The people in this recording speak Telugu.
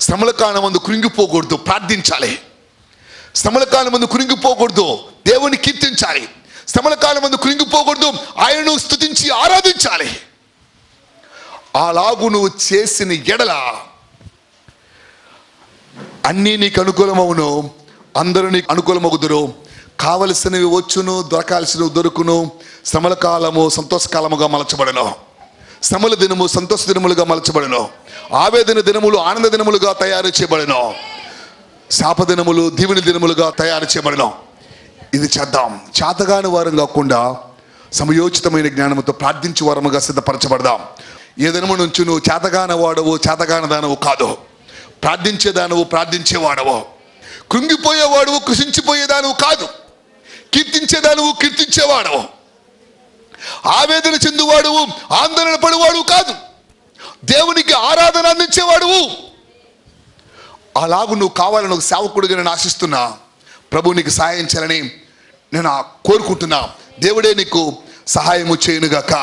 శ్రమల కాలం మందు కృంగిపోకూడదు, ప్రార్థించాలి. శ్రమల కాలం మందు కృంగిపోకూడదు, దేవుని కీర్తించాలి. శ్రమల కాలం మందు కృంగిపోకూడదు, ఆయనను స్తుతించి ఆరాధించాలి. అలాగు నువ్వు చేసిన ఎడల అన్నీ నీకు అనుకూలమవును, అందరూ నీకు అనుకూలమగుదురు. కావలసినవి వచ్చును, దొరకాల్సినవి దొరుకును. శ్రమల కాలము సంతోషకాలముగా మలచబడను, శ్రమల దినము సంతోష దినములుగా మలచబడను, ఆవేదన దినములు ఆనంద దినములుగా తయారు చేయబడను, శాప దినములు దీవెన దినములుగా తయారు చేయబడను. ఇది చేద్దాం. చేతగాని వారం కాకుండా సమయోచితమైన జ్ఞానంతో ప్రార్థించే వారముగా సిద్ధపరచబడదాం. ఏ దినము నుంచి నువ్వు చేతగాన వాడవు, చేతగాన దానవు కాదు. ప్రార్థించేదానవు, ప్రార్థించేవాడవు. కృంగిపోయేవాడువు, కృషించిపోయేదానవు కాదు. కీర్తించేదానవు, కీర్తించేవాడవు. ఆవేదన చెందువాడువు, ఆందోళన పడేవాడు కాదు. దేవునికి ఆరాధన అందించేవాడువు. అలాగు నువ్వు కావాలని ఒక సేవకుడిగా నేను ఆశిస్తున్నా. ప్రభు నీకు సహాయం చేయాలని నేను కోరుకుంటున్నా. దేవుడే నీకు సహాయము చేయనుగాక.